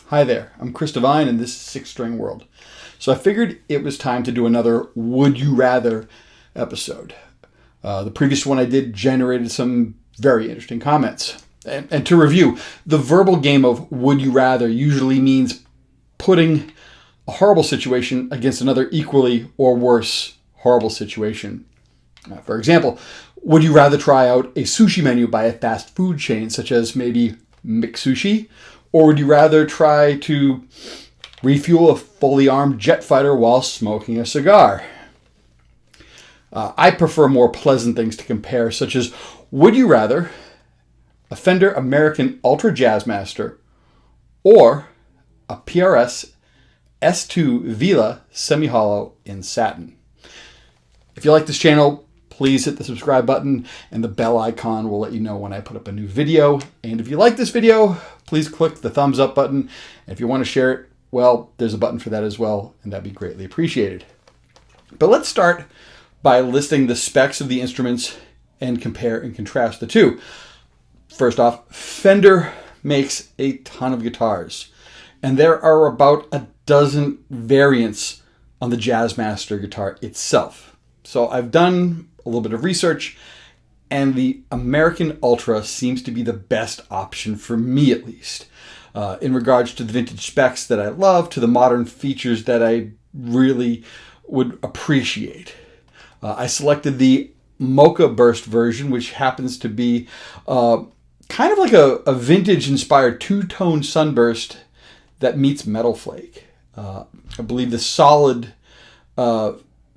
Hi there, I'm Chris Devine and this is Six String World. So I figured it was time to do another Would You Rather episode. The previous one I did generated some very interesting comments. And to review, the verbal game of Would You Rather usually means putting a horrible situation against another equally or worse horrible situation. For example, would you rather try out a sushi menu by a fast food chain such as maybe McSushi? Or would you rather try to refuel a fully armed jet fighter while smoking a cigar? I prefer more pleasant things to compare, such as, would you rather a Fender American Ultra Jazzmaster or a PRS S2 Vela Semi-Hollow in satin? If you like this channel, please hit the subscribe button and the bell icon will let you know when I put up a new video. And if you like this video, please click the thumbs up button. And if you want to share it, well, there's a button for that as well, and that'd be greatly appreciated. But let's start by listing the specs of the instruments and compare and contrast the two. First off, Fender makes a ton of guitars, and there are about a dozen variants on the Jazzmaster guitar itself. So I've done a little bit of research, and the American Ultra seems to be the best option for me, at least, in regards to the vintage specs that I love, to the modern features that I really would appreciate. I selected the Mocha Burst version, which happens to be kind of like a vintage-inspired two-tone sunburst that meets Metal Flake. I believe the solid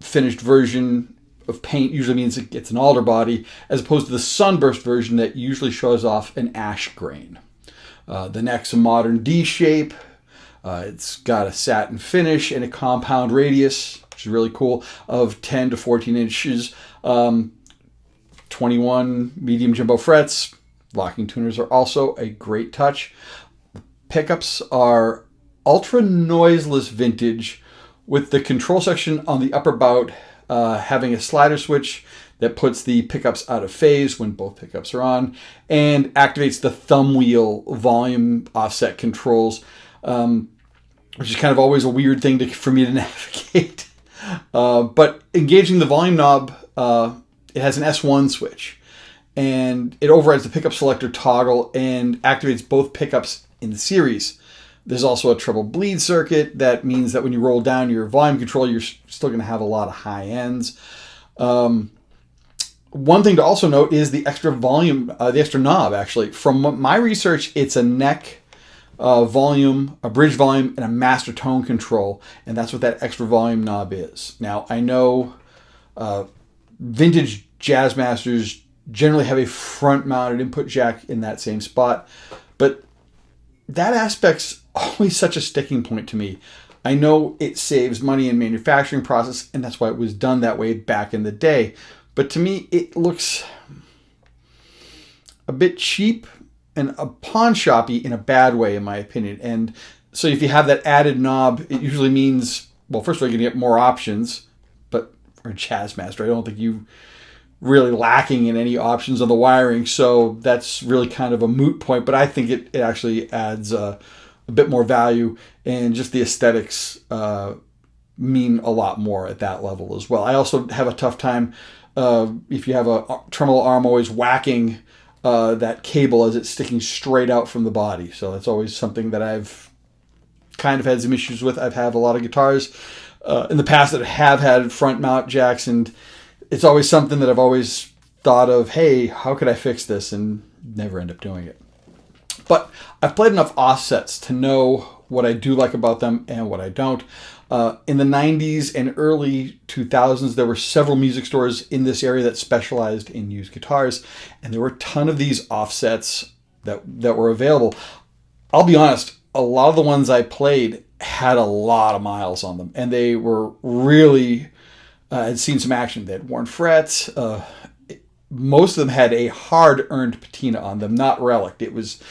finished version of paint usually means it gets an alder body, as opposed to the sunburst version that usually shows off an ash grain. The neck's a modern D shape. It's got a satin finish and a compound radius, which is really cool, of 10 to 14 inches. 21 medium jumbo frets. Locking tuners are also a great touch. Pickups are ultra noiseless vintage, with the control section on the upper bout having a slider switch that puts the pickups out of phase when both pickups are on and activates the thumb wheel volume offset controls, which is kind of always a weird thing for me to navigate. But engaging the volume knob, it has an S1 switch, and it overrides the pickup selector toggle and activates both pickups in series. There's also a treble bleed circuit. That means that when you roll down your volume control, you're still going to have a lot of high ends. One thing to also note is the extra volume, the extra knob, actually. From my research, it's a neck volume, a bridge volume, and a master tone control. And that's what that extra volume knob is. Now, I know vintage Jazzmasters generally have a front-mounted input jack in that same spot, but that aspect's always such a sticking point to me. I know it saves money in manufacturing process, and that's why it was done that way back in the day. But to me, it looks a bit cheap and a pawn shoppy in a bad way, in my opinion. And so if you have that added knob, it usually means, well, first of all, you're going to get more options. But for a Jazzmaster, I don't think you really lacking in any options on the wiring, so that's really kind of a moot point, but I think it actually adds a bit more value, and just the aesthetics mean a lot more at that level as well. I also have a tough time if you have a tremolo arm always whacking that cable as it's sticking straight out from the body, so that's always something that I've kind of had some issues with. I've had a lot of guitars in the past that have had front mount jacks, and it's always something that I've always thought of, hey, how could I fix this? And never end up doing it. But I've played enough offsets to know what I do like about them and what I don't. In the 90s and early 2000s, there were several music stores in this area that specialized in used guitars, and there were a ton of these offsets that were available. I'll be honest, a lot of the ones I played had a lot of miles on them, and they were really... I'd seen some action. They had worn frets. Most of them had a hard-earned patina on them, not relic. It was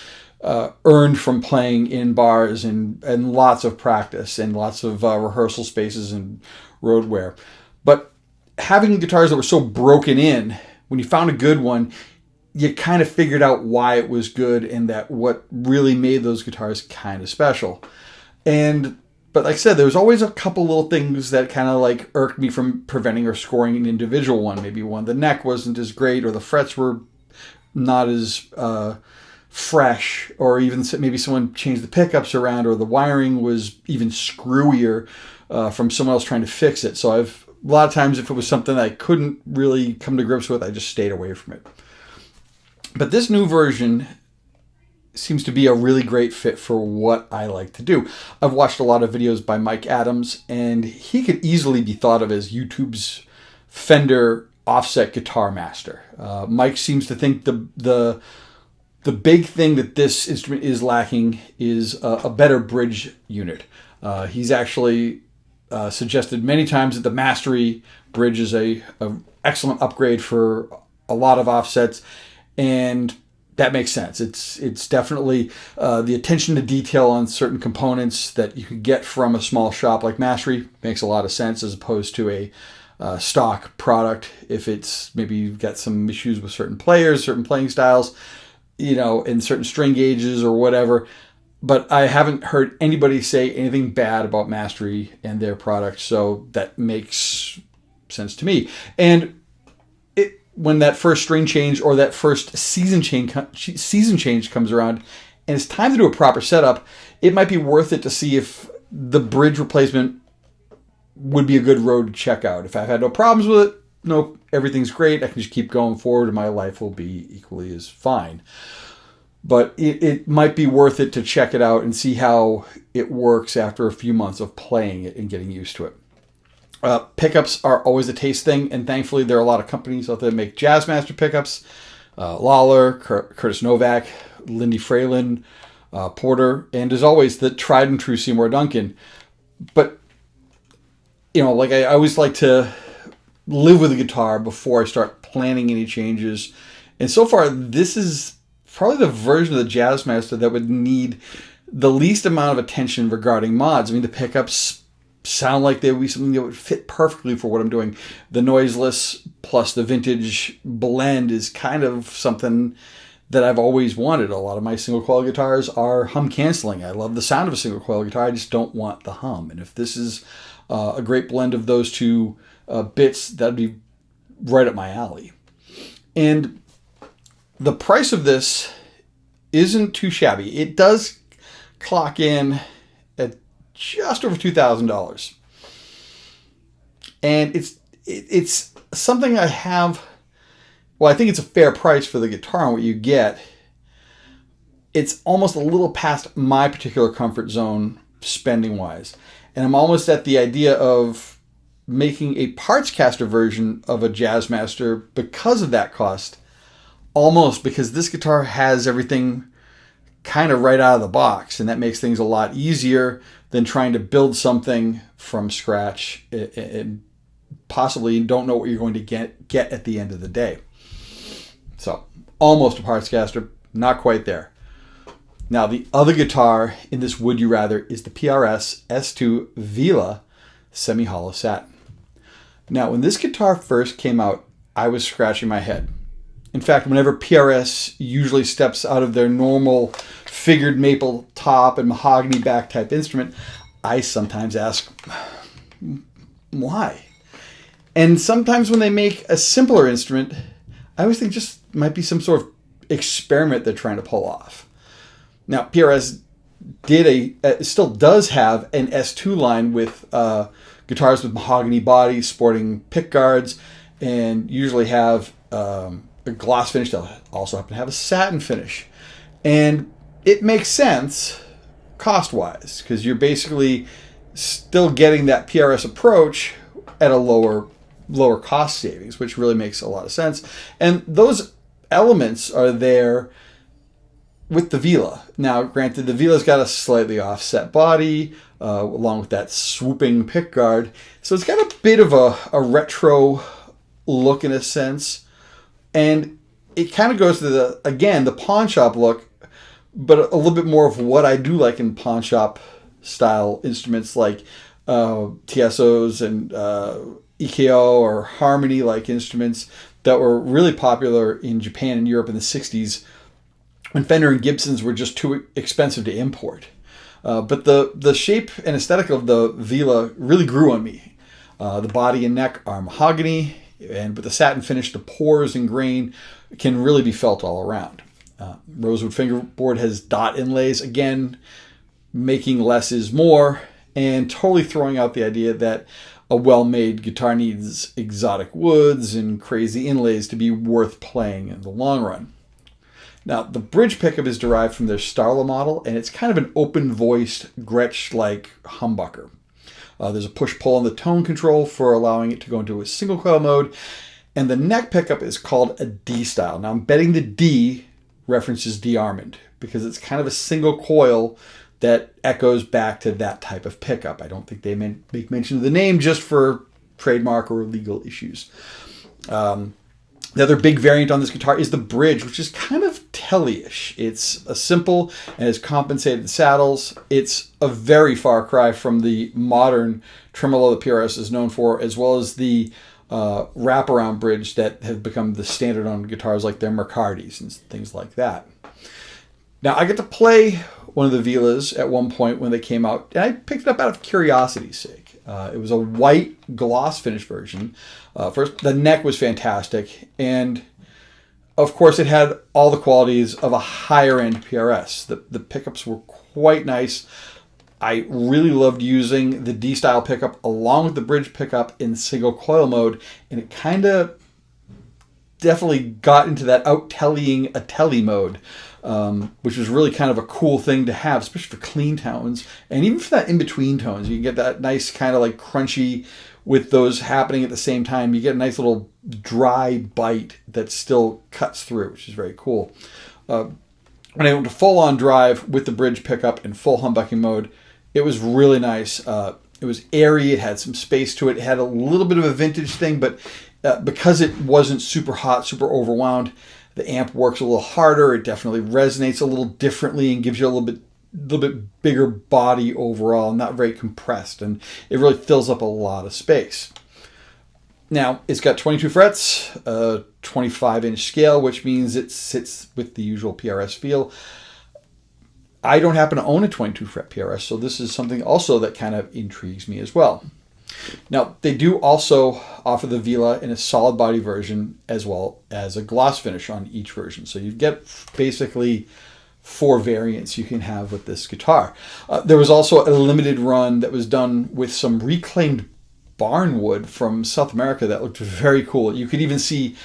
earned from playing in bars and lots of practice and lots of rehearsal spaces and road wear. But having guitars that were so broken in, when you found a good one, you kind of figured out why it was good and that what really made those guitars kind of special. But like I said, there was always a couple little things that kind of like irked me from preventing or scoring an individual one. Maybe one, the neck wasn't as great, or the frets were not as fresh, or even maybe someone changed the pickups around, or the wiring was even screwier from someone else trying to fix it. So a lot of times if it was something I couldn't really come to grips with, I just stayed away from it. But this new version seems to be a really great fit for what I like to do. I've watched a lot of videos by Mike Adams, and he could easily be thought of as YouTube's Fender offset guitar master. Mike seems to think the big thing that this instrument is lacking is a better bridge unit. He's actually suggested many times that the Mastery bridge is a excellent upgrade for a lot of offsets, and that makes sense. It's definitely the attention to detail on certain components that you could get from a small shop like Mastery makes a lot of sense, as opposed to a stock product. If it's maybe you've got some issues with certain players, certain playing styles, in certain string gauges or whatever. But I haven't heard anybody say anything bad about Mastery and their product, so that makes sense to me. And when that first string change or that first season change comes around and it's time to do a proper setup, it might be worth it to see if the bridge replacement would be a good road to check out. If I've had no problems with it, no, everything's great, I can just keep going forward and my life will be equally as fine. But it might be worth it to check it out and see how it works after a few months of playing it and getting used to it. Pickups are always a taste thing, and thankfully there are a lot of companies out there that make Jazzmaster pickups. Lawler, Curtis Novak, Lindy Fralin, Porter, and as always, the tried and true Seymour Duncan. But, like I always like to live with a guitar before I start planning any changes. And so far, this is probably the version of the Jazzmaster that would need the least amount of attention regarding mods. I mean, the pickups sound like they would be something that would fit perfectly for what I'm doing. The noiseless plus the vintage blend is kind of something that I've always wanted. A lot of my single coil guitars are hum canceling. I love the sound of a single coil guitar. I just don't want the hum. And if this is a great blend of those two bits, that'd be right up my alley. And the price of this isn't too shabby. It does clock in at just over $2,000. And it's something I have. Well, I think it's a fair price for the guitar and what you get. It's almost a little past my particular comfort zone spending wise. And I'm almost at the idea of making a parts caster version of a Jazzmaster because of that cost. Almost because this guitar has everything kind of right out of the box, and that makes things a lot easier than trying to build something from scratch and possibly don't know what you're going to get at the end of the day. So, almost a parts caster, not quite there. Now, the other guitar in this Would You Rather is the PRS S2 Vela Semi-Hollow Satin. Now, when this guitar first came out, I was scratching my head. In fact, whenever PRS usually steps out of their normal figured maple top and mahogany back type instrument, I sometimes ask, why? And sometimes when they make a simpler instrument, I always think just might be some sort of experiment they're trying to pull off. Now, PRS still does have an S2 line with guitars with mahogany bodies, sporting pick guards, and usually have a gloss finish. They'll also happen to have a satin finish. And it makes sense cost-wise, because you're basically still getting that PRS approach at a lower cost savings, which really makes a lot of sense. And those elements are there with the Vela. Now, granted, the Vela's got a slightly offset body, along with that swooping pickguard. So it's got a bit of a retro look in a sense. And it kind of goes to the pawn shop look, but a little bit more of what I do like in pawn shop style instruments like TSOs and EKO or Harmony like instruments that were really popular in Japan and Europe in the 60s when Fender and Gibsons were just too expensive to import. But the shape and aesthetic of the Vela really grew on me. The body and neck are mahogany, and with the satin finish, the pores and grain can really be felt all around. Rosewood fingerboard has dot inlays, again, making less is more, and totally throwing out the idea that a well-made guitar needs exotic woods and crazy inlays to be worth playing in the long run. Now, the bridge pickup is derived from their Starla model, and it's kind of an open-voiced, Gretsch-like humbucker. There's a push-pull on the tone control for allowing it to go into a single coil mode, and the neck pickup is called a D-style. Now, I'm betting the D references D-Armond, because it's kind of a single coil that echoes back to that type of pickup. I don't think they make mention of the name just for trademark or legal issues. The other big variant on this guitar is the bridge, which is kind of telly-ish. It's a simple and has compensated saddles. It's a very far cry from the modern tremolo the PRS is known for, as well as the wraparound bridge that have become the standard on guitars like their Mercardis and things like that. Now, I get to play one of the Velas at one point when they came out, and I picked it up out of curiosity's sake. It was a white gloss finish version. First, the neck was fantastic, and of course it had all the qualities of a higher end PRS. The pickups were quite nice. I really loved using the D-style pickup along with the bridge pickup in single coil mode, and it kind of definitely got into that out-tellying a telly mode, which was really kind of a cool thing to have, especially for clean tones, and even for that in-between tones. You can get that nice kind of like crunchy with those happening at the same time. You get a nice little dry bite that still cuts through, which is very cool. When I went to full-on drive with the bridge pickup in full humbucking mode, it was really nice. It was airy. It had some space to it. It had a little bit of a vintage thing, but because it wasn't super hot, super overwound, the amp works a little harder. It definitely resonates a little differently and gives you a little bit bigger body overall, not very compressed, and it really fills up a lot of space. Now, it's got 22 frets, a 25-inch scale, which means it sits with the usual PRS feel. I don't happen to own a 22 fret PRS, so this is something also that kind of intrigues me as well. Now, they do also offer the Vela in a solid body version as well as a gloss finish on each version. So you get basically 4 variants you can have with this guitar. There was also a limited run that was done with some reclaimed barnwood from South America that looked very cool. You could even see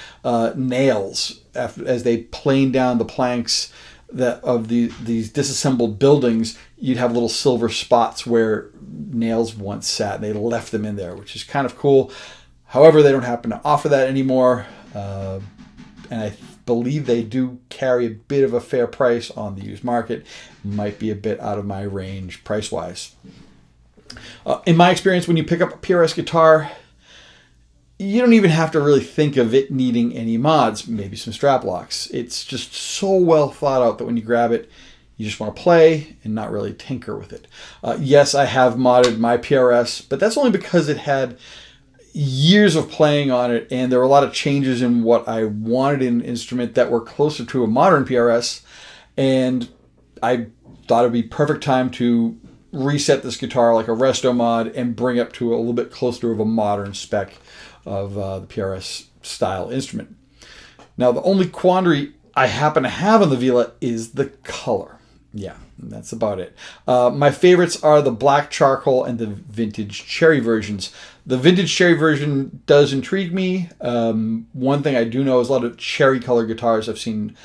nails as they planed down the planks of these disassembled buildings. You'd have little silver spots where nails once sat, and they left them in there, which is kind of cool. However, they don't happen to offer that anymore, and I believe they do carry a bit of a fair price on the used market. Might be a bit out of my range price-wise. In my experience, when you pick up a PRS guitar, you don't even have to really think of it needing any mods, maybe some strap locks. It's just so well thought out that when you grab it, you just want to play and not really tinker with it. Yes, I have modded my PRS, but that's only because it had years of playing on it, and there were a lot of changes in what I wanted in an instrument that were closer to a modern PRS, and I thought it would be perfect time to reset this guitar like a resto mod and bring it to a little bit closer of a modern spec of the PRS style instrument. Now, the only quandary I happen to have on the Vela is the color. Yeah, that's about it. My favorites are the black charcoal and the vintage cherry versions. The vintage cherry version does intrigue me. One thing I do know is a lot of cherry colored guitars. I've seen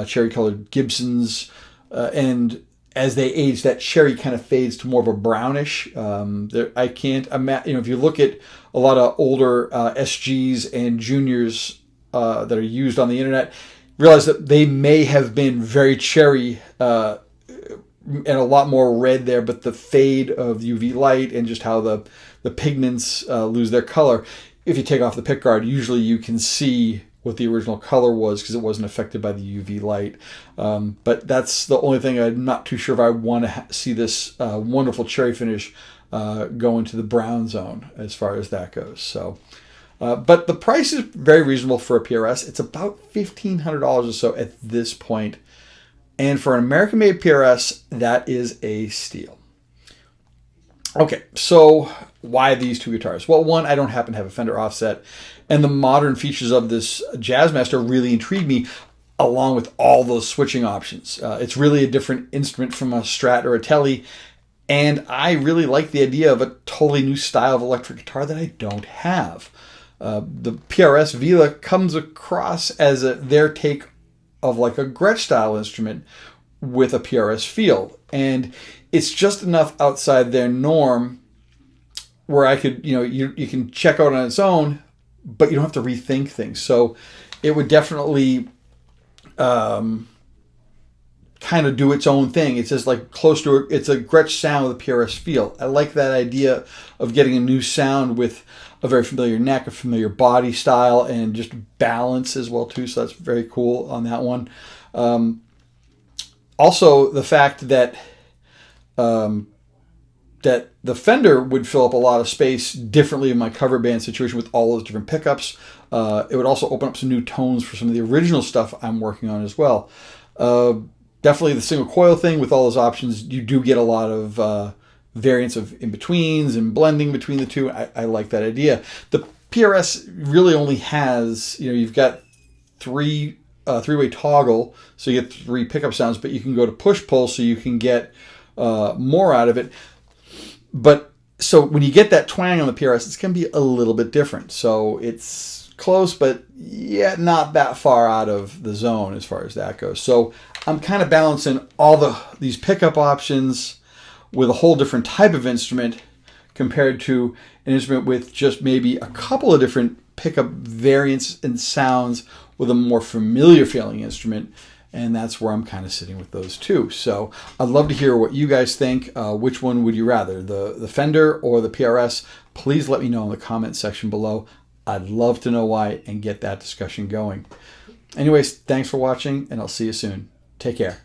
cherry colored Gibsons, and as they age, that cherry kind of fades to more of a brownish. I can't imagine, if you look at a lot of older SGs and juniors that are used on the internet, realize that they may have been very cherry and a lot more red there, but the fade of UV light and just how the pigments lose their color. If you take off the pickguard, usually you can see what the original color was because it wasn't affected by the UV light. But that's the only thing I'm not too sure if I want to see this wonderful cherry finish go into the brown zone as far as that goes. So But the price is very reasonable for a PRS. It's about $1,500 or so at this point. And for an American-made PRS, that is a steal. Okay, so why these two guitars? Well, one, I don't happen to have a Fender offset, and the modern features of this Jazzmaster really intrigue me, along with all those switching options. It's really a different instrument from a Strat or a Tele, and I really like the idea of a totally new style of electric guitar that I don't have. The PRS Vela comes across as their take of like a Gretsch style instrument with a PRS feel, and it's just enough outside their norm where I could, you can check out on its own, but you don't have to rethink things. So it would definitely kind of do its own thing. It's just like close to it's a Gretsch sound with a PRS feel. I like that idea of getting a new sound with a very familiar neck, a familiar body style, and just balance as well too. So that's very cool on that one. Also, the fact that that the Fender would fill up a lot of space differently in my cover band situation with all those different pickups. It would also open up some new tones for some of the original stuff I'm working on as well. Definitely the single coil thing with all those options, you do get a lot of variants of in-betweens and blending between the two. I like that idea. The PRS really only has, you've got three-way toggle, so you get 3 pickup sounds, but you can go to push-pull, so you can get more out of it. But so when you get that twang on the PRS, it's going to be a little bit different. So it's close, but yet not that far out of the zone as far as that goes. So I'm kind of balancing all these pickup options with a whole different type of instrument compared to an instrument with just maybe a couple of different pickup variants and sounds with a more familiar feeling instrument. And that's where I'm kind of sitting with those two. So I'd love to hear what you guys think. Which one would you rather, the Fender or the PRS? Please let me know in the comment section below. I'd love to know why and get that discussion going. Anyways, thanks for watching, and I'll see you soon. Take care.